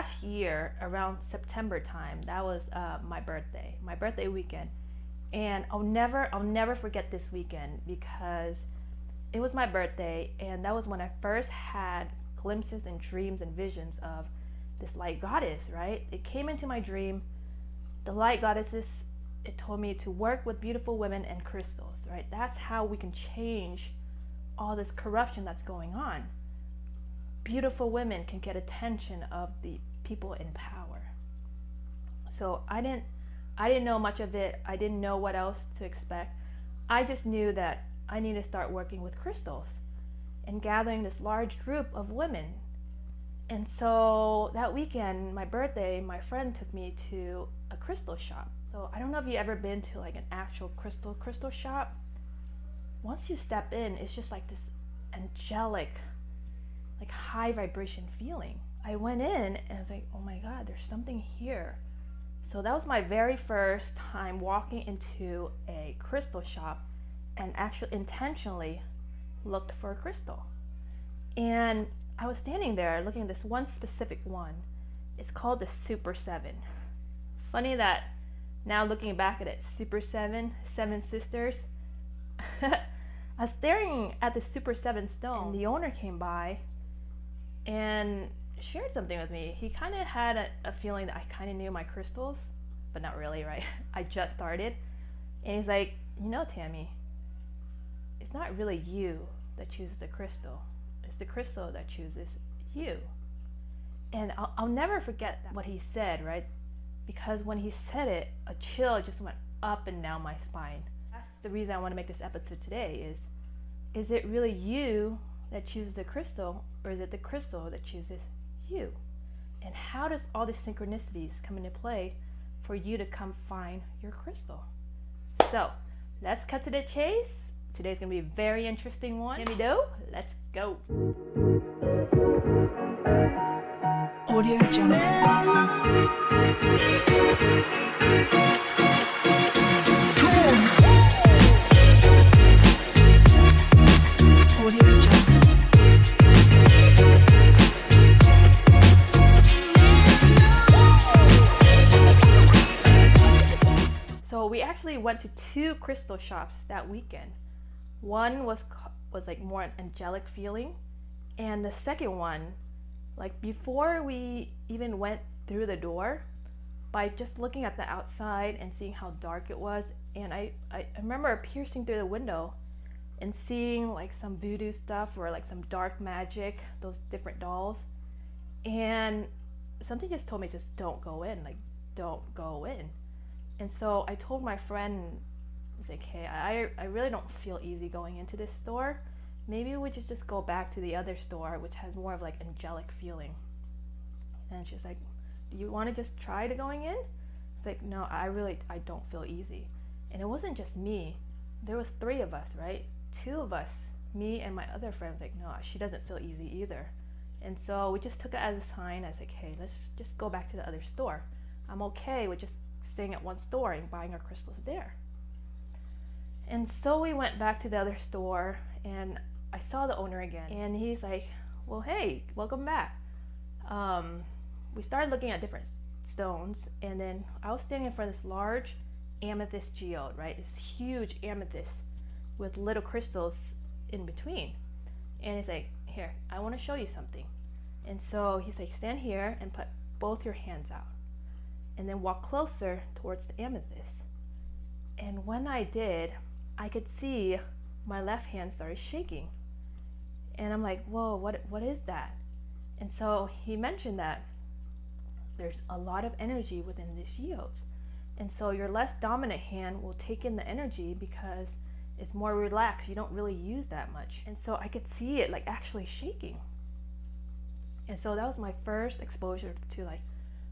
last year around September time, that was my birthday weekend. And I'll never forget this weekend because it was my birthday, and that was when I first had glimpses and dreams and visions of this light goddess, right? It came into my dream. The light goddesses, it told me to work with beautiful women and crystals, right? That's how we can change all this corruption that's going on. Beautiful women can get attention of the people in power. So I didn't know much of it. I didn't know what else to expect. I just knew that I need to start working with crystals and gathering this large group of women. And so that weekend, my birthday, my friend took me to a crystal shop. So I don't know if you've ever been to like an actual crystal shop. Once you step in, it's just like this angelic, like high vibration feeling. I went in and I was like, oh my God, there's something here. So that was my very first time walking into a crystal shop and actually intentionally looked for a crystal. And I was standing there looking at this one specific one. It's called the Super 7. Funny that now looking back at it, Super 7, Seven Sisters. I was staring at the Super 7 stone, and the owner came by and shared something with me. He kind of had a feeling that I kind of knew my crystals, but not really, right? I just started. And he's like, you know, Tammy, it's not really you that chooses the crystal. It's the crystal that chooses you. And I'll never forget what he said, right? Because when he said it, a chill just went up and down my spine. That's the reason I want to make this episode today is it really you that chooses the crystal, or is it the crystal that chooses you? And how does all these synchronicities come into play for you to come find your crystal? So let's cut to the chase. Today's gonna be a very interesting one. Tammy Doe, let's go. Audio Jungle. So we actually went to two crystal shops that weekend. One was like more an angelic feeling, and the second one, like before we even went through the door, by just looking at the outside and seeing how dark it was, and I remember piercing through the window and seeing like some voodoo stuff or like some dark magic, those different dolls, and something just told me just don't go in, like don't go in. And so I told my friend, I was like, hey, I really don't feel easy going into this store. Maybe we should just go back to the other store, which has more of like angelic feeling. And she's like, do you want to just try to going in? It's like, no, I don't feel easy. And it wasn't just me. There was three of us, right? Two of us, me and my other friend, was like, no, she doesn't feel easy either. And so we just took it as a sign. I was like, hey, let's just go back to the other store. I'm okay with just staying at one store and buying our crystals there. And so we went back to the other store, and I saw the owner again, and he's like, well, hey, welcome back. We started looking at different stones, and then I was standing in front of this large amethyst geode, right? This huge amethyst with little crystals in between. And he's like, here, I want to show you something. And so he's like, stand here and put both your hands out, and then walk closer towards the amethyst. And when I did, I could see my left hand started shaking. And I'm like, whoa, what is that? And so he mentioned that there's a lot of energy within these geodes. And so your less dominant hand will take in the energy because it's more relaxed. You don't really use that much. And so I could see it like actually shaking. And so that was my first exposure to like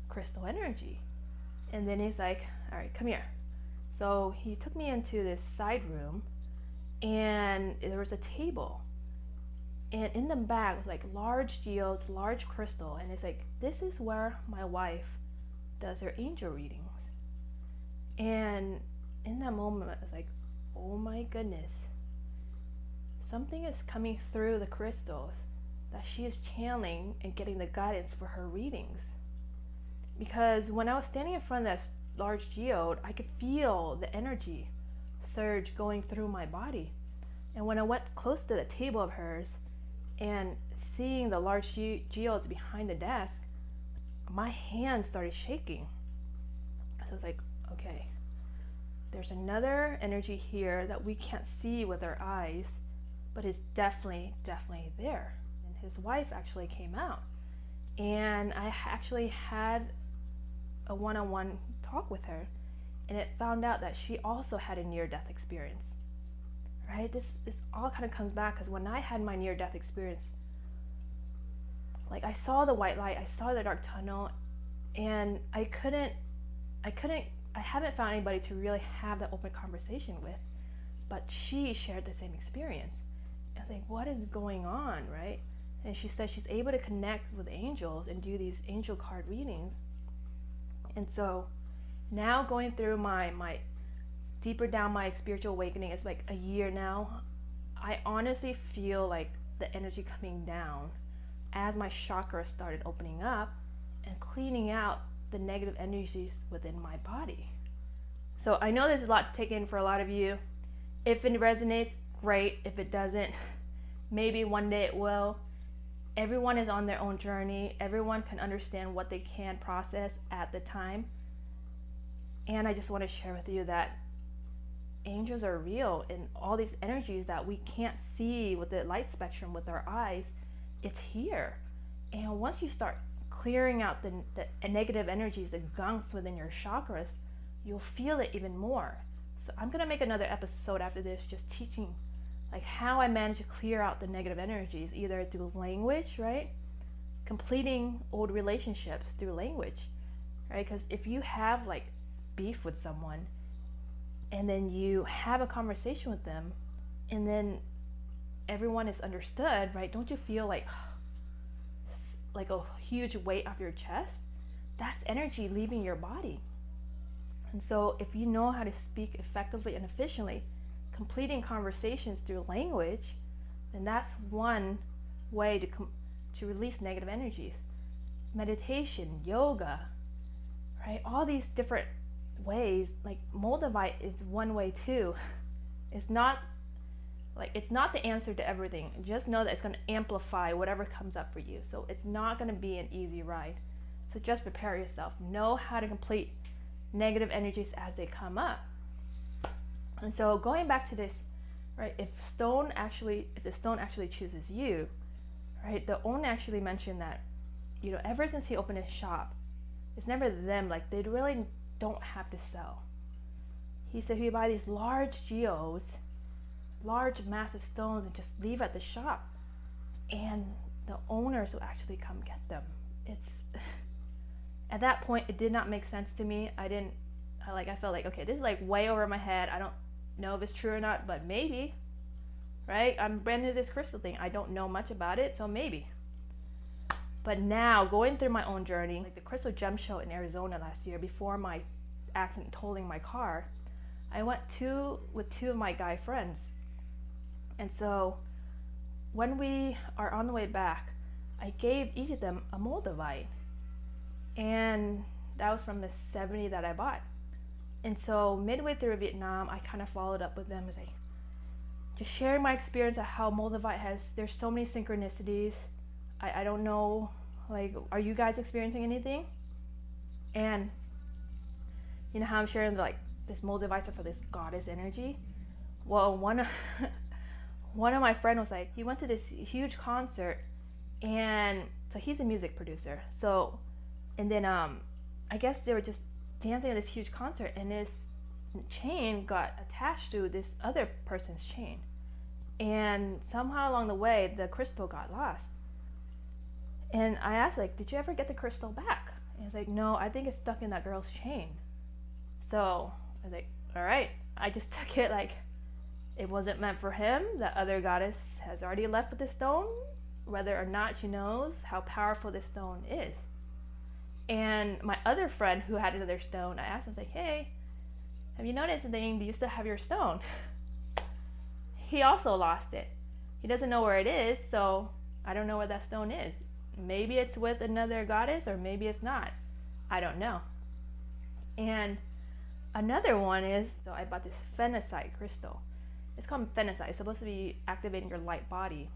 crystal energy. And then he's like, all right, come here. So he took me into this side room, and there was a table. And in the back was like large geodes, large crystal. And it's like, this is where my wife does her angel readings. And in that moment, I was like, oh my goodness. Something is coming through the crystals that she is channeling and getting the guidance for her readings. because when I was standing in front of that large geode, I could feel the energy surge going through my body. And when I went close to the table of hers and seeing the large geodes behind the desk, my hands started shaking. So I was like, okay, there's another energy here that we can't see with our eyes, but it's definitely there. And his wife actually came out, and I actually had a one-on-one talk with her, and it found out that she also had a near-death experience. Right? This all kind of comes back because when I had my near-death experience, like I saw the white light, I saw the dark tunnel, and I haven't found anybody to really have that open conversation with, but she shared the same experience. I was like, what is going on, right? And she said she's able to connect with angels and do these angel card readings. And so now going through my deeper down my spiritual awakening, it's like a year now, I honestly feel like the energy coming down as my chakras started opening up and cleaning out the negative energies within my body. So I know there's a lot to take in for a lot of you. If it resonates, great. If it doesn't, maybe one day it will. Everyone is on their own journey. Everyone can understand what they can process at the time. And I just want to share with you that angels are real, and all these energies that we can't see with the light spectrum with our eyes, it's here. And once you start clearing out the negative energies, the gunks within your chakras, you'll feel it even more. So I'm gonna make another episode after this just teaching like how I managed to clear out the negative energies, either through language, right? Completing old relationships through language, right? Because if you have like beef with someone and then you have a conversation with them and then everyone is understood, right? Don't you feel like a huge weight off your chest? That's energy leaving your body. And so if you know how to speak effectively and efficiently, completing conversations through language, then that's one way to release negative energies. Meditation, yoga, right? All these different ways, like Moldavite is one way too. It's not the answer to everything. Just know that it's going to amplify whatever comes up for you. So it's not going to be an easy ride. So just prepare yourself. Know how to complete negative energies as they come up. And so going back to this, right, if the stone actually chooses you, right, the owner actually mentioned that, ever since he opened his shop, it's never them, like they really don't have to sell. He said he would buy these large geodes, large massive stones, and just leave at the shop, and the owners will actually come get them. At that point, it did not make sense to me. I felt like, okay, this is like way over my head. I don't know if it's true or not, but maybe, right? I'm brand new to this crystal thing. I don't know much about it, so maybe. But now, going through my own journey, like the Crystal Gem Show in Arizona last year, before my accident totaling my car, I went with two of my guy friends. And so when we are on the way back, I gave each of them a Moldavite. And that was from the 70 that I bought. And so midway through Vietnam, I kind of followed up with them as just sharing my experience of how Moldavite there's so many synchronicities. I don't know, like, are you guys experiencing anything? And you know how I'm sharing like this Moldavites are for this goddess energy? Well, one of my friend was like, he went to this huge concert, and so he's a music producer. So, and then I guess they were just dancing at this huge concert, and this chain got attached to this other person's chain, and somehow along the way the crystal got lost. And I asked, like, did you ever get the crystal back? And he's like, no, I think it's stuck in that girl's chain. So I was like, all right. I just took it like it wasn't meant for him. That other goddess has already left with the stone, whether or not she knows how powerful this stone is. And my other friend who had another stone, I asked him, I was like, hey, have you noticed anything? Do you still have your stone? He also lost it. He doesn't know where it is, so I don't know where that stone is. Maybe it's with another goddess, or maybe it's not. I don't know. And another one is, so I bought this phenacite crystal. It's called phenacite. It's supposed to be activating your light body,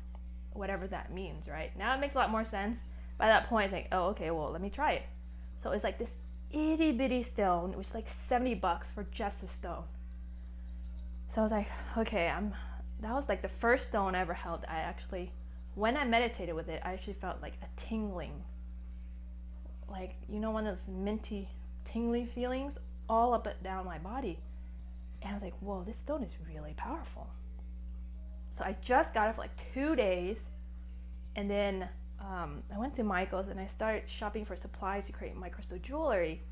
whatever that means, right? Now it makes a lot more sense. By that point, it's like, oh, okay, well, let me try it. So it's like this itty bitty stone, which is like $70 for just a stone. So I was like, okay, that was like the first stone I ever held. I actually, when I meditated with it, I actually felt like a tingling. Like, you know, one of those minty, tingly feelings all up and down my body. And I was like, whoa, this stone is really powerful. So I just got it for like 2 days. And then I went to Michael's and I started shopping for supplies to create my crystal jewelry.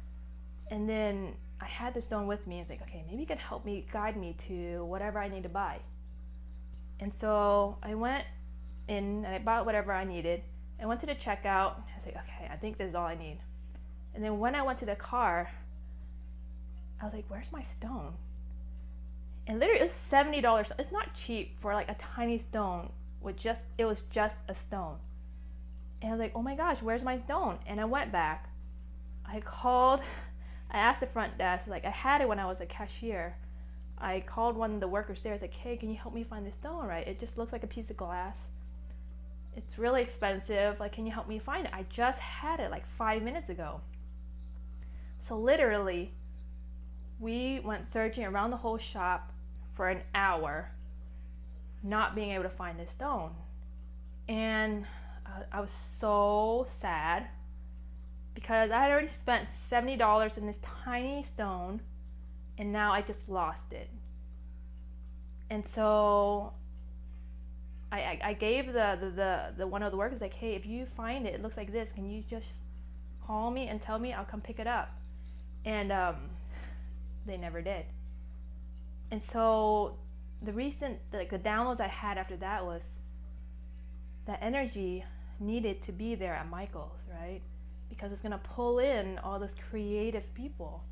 And then I had the stone with me. It's like, okay, maybe you can help me, guide me to whatever I need to buy. And so I went in and I bought whatever I needed. I went to the checkout. I was like, okay, I think this is all I need. And then when I went to the car, I was like, where's my stone? And literally it was $70. It's not cheap for like a tiny stone it was just a stone. And I was like, oh my gosh, where's my stone? And I went back. I asked the front desk, like I had it when I was a cashier. I called one of the workers there. I was like, hey, can you help me find this stone, right? It just looks like a piece of glass. It's really expensive. Like, can you help me find it? I just had it like 5 minutes ago. So literally, we went searching around the whole shop for an hour, not being able to find this stone. And I was so sad because I had already spent $70 in this tiny stone and now I just lost it. And so I gave the one of the workers, like, hey, if you find it, it looks like this, can you just call me and tell me? I'll come pick it up. And they never did. And so the downloads I had after that was that energy needed to be there at Michael's, right? Because it's going to pull in all those creative people.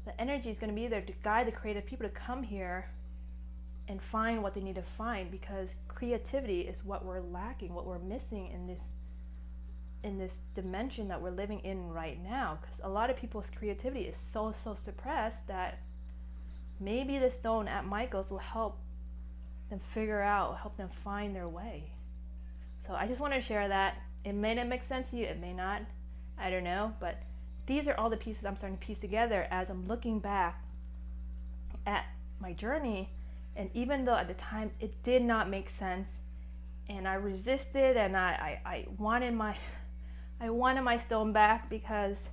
The energy is going to be there to guide the creative people to come here and find what they need to find, because creativity is what we're lacking, what we're missing in this dimension that we're living in right now. Because a lot of people's creativity is so suppressed that maybe the stone at Michael's will help them figure out, help them find their way. So I just wanted to share that. It may not make sense to you, it may not, I don't know, but these are all the pieces I'm starting to piece together as I'm looking back at my journey. And even though at the time it did not make sense, and I resisted, and I wanted my stone back, because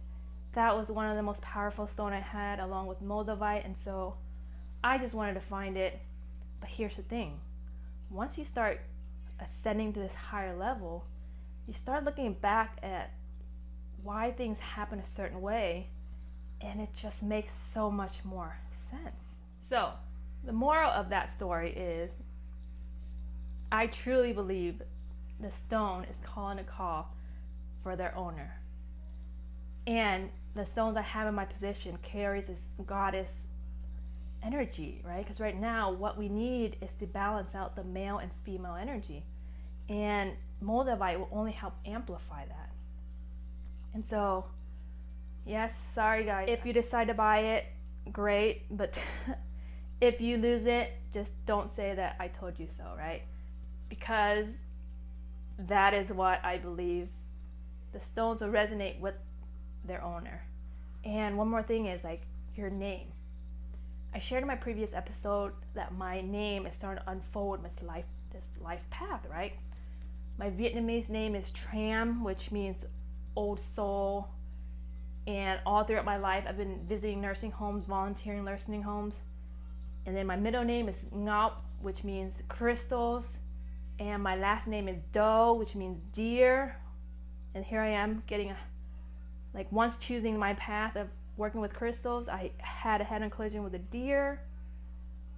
that was one of the most powerful stone I had, along with Moldavite, and so I just wanted to find it. But here's the thing: once you start ascending to this higher level, you start looking back at why things happen a certain way, and it just makes so much more sense. So the moral of that story is, I truly believe the stone is calling a call for their owner. And the stones I have in my possession carries this goddess energy, right? Because right now what we need is to balance out the male and female energy. And Moldavite will only help amplify that. And so, yes, sorry guys, if you decide to buy it, great, but if you lose it, just don't say that I told you so, right? Because that is what I believe. The stones will resonate with their owner. And one more thing is, like, your name. I shared in my previous episode that my name is starting to unfold this life path, right? My Vietnamese name is Tram, which means old soul. And all throughout my life, I've been visiting nursing homes, volunteering nursing homes. And then my middle name is Ngop, which means crystals. And my last name is Do, which means deer. And here I am getting once choosing my path of working with crystals, I had a head-on collision with a deer.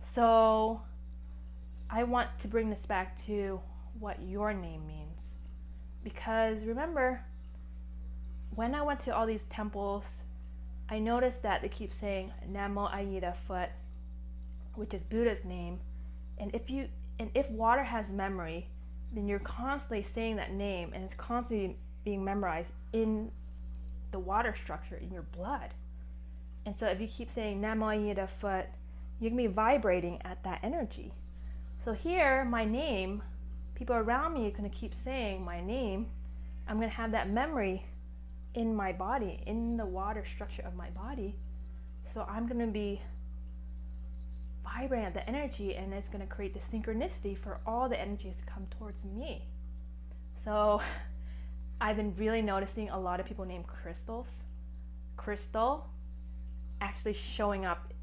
So I want to bring this back to what your name means. Because remember, when I went to all these temples, I noticed that they keep saying Namo Ayida Phut, which is Buddha's name. And if water has memory, then you're constantly saying that name, and it's constantly being memorized in the water structure in your blood. And so if you keep saying Namo Yida Foot, you're gonna be vibrating at that energy. So here, my name, people around me are gonna keep saying my name. I'm gonna have that memory in my body, in the water structure of my body. So I'm gonna be vibrating at the energy, and it's gonna create the synchronicity for all the energies to come towards me. So I've been really noticing a lot of people name crystals. Crystal actually showing up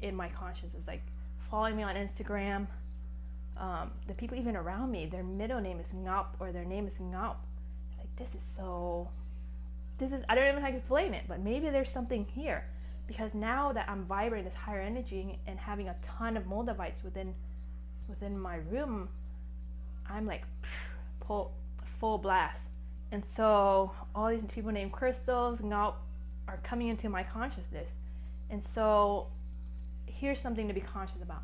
in my consciousness, like following me on Instagram. The people even around me, their middle name is Ngaup or their name is Ngaup. Like, I don't even know how to explain it, but maybe there's something here. Because now that I'm vibrating this higher energy and having a ton of Moldavites within my room, I'm like full blast. And so all these people named crystals, Ngaup, are coming into my consciousness. And so here's something to be conscious about.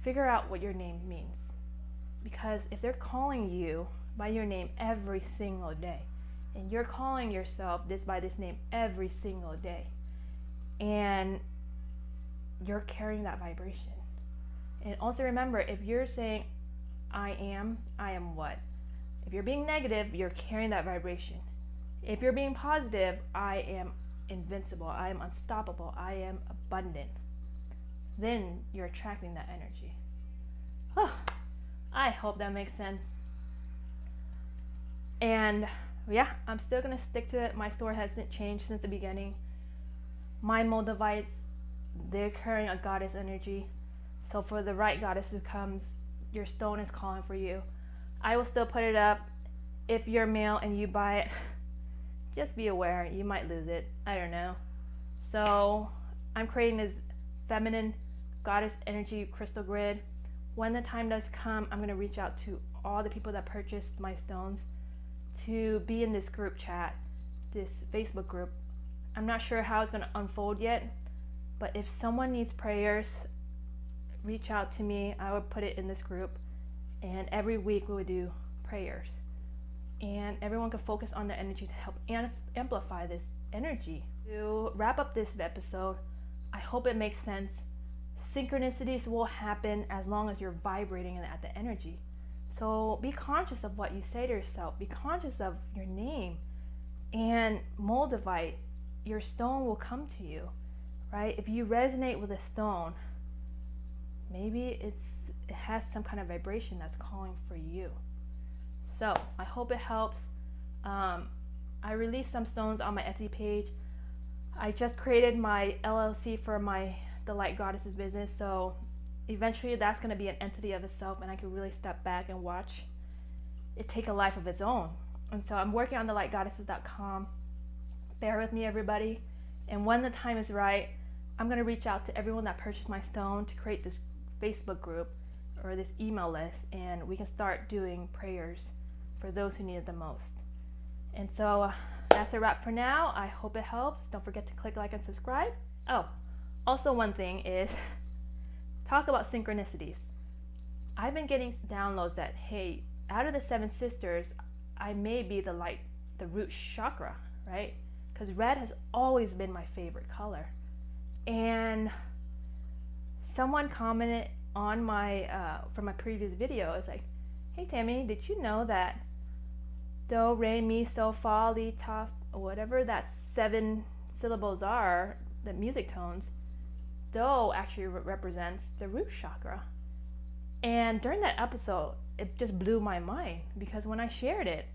Figure out what your name means. Because if they're calling you by your name every single day, and you're calling yourself by this name every single day, and you're carrying that vibration. And also remember, if you're saying I am what? If you're being negative, you're carrying that vibration. If you're being positive, I am invincible, I am unstoppable, I am abundant, then you're attracting that energy. Oh, I hope that makes sense. And yeah, I'm still gonna stick to it. My story hasn't changed since the beginning. My Moldavites, they're carrying a goddess energy. So for the right goddess who comes, your stone is calling for you. I will still put it up. If you're male and you buy it, just be aware, you might lose it. I don't know. So I'm creating this feminine goddess energy crystal grid. When the time does come, I'm gonna reach out to all the people that purchased my stones to be in this group chat, this Facebook group. I'm not sure how it's gonna unfold yet, but if someone needs prayers, reach out to me. I would put it in this group, and every week we would do prayers. And everyone can focus on their energy to help amplify this energy. To wrap up this episode, I hope it makes sense. Synchronicities will happen as long as you're vibrating at the energy. So be conscious of what you say to yourself. Be conscious of your name. And Moldavite, your stone will come to you, right? If you resonate with a stone, maybe it has some kind of vibration that's calling for you. So I hope it helps. I released some stones on my Etsy page. I just created my LLC for the Light Goddesses business, so eventually that's going to be an entity of itself, and I can really step back and watch it take a life of its own. And so I'm working on thelightgoddesses.com. Bear with me, everybody. And when the time is right, I'm going to reach out to everyone that purchased my stone to create this Facebook group or this email list, and we can start doing prayers for those who need it the most. And so that's a wrap for now. I hope it helps. Don't forget to click like and subscribe. Oh, also one thing is talk about synchronicities. I've been getting downloads that, hey, out of the 7 sisters, I may be the root chakra, right? Because red has always been my favorite color. And someone commented on from my previous video, it's like, hey Tammy, did you know that do, re, mi, so, fa, li, ta, whatever that 7 syllables are, the music tones, do actually represents the root chakra. And during that episode, it just blew my mind, because when I shared it,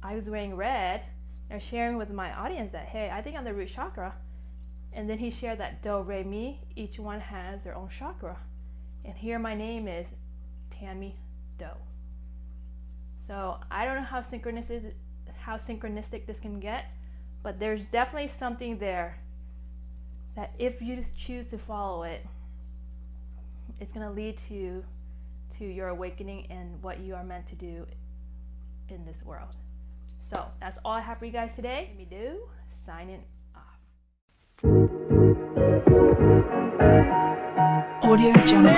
I was wearing red and sharing with my audience that, hey, I think I'm the root chakra. And then he shared that do, re, mi, each one has their own chakra. And here my name is Tammy Do. So I don't know how synchronistic this can get, but there's definitely something there that if you choose to follow it, it's going to lead to your awakening and what you are meant to do in this world. So that's all I have for you guys today. Tammy Do, signing off. Audio Jungle.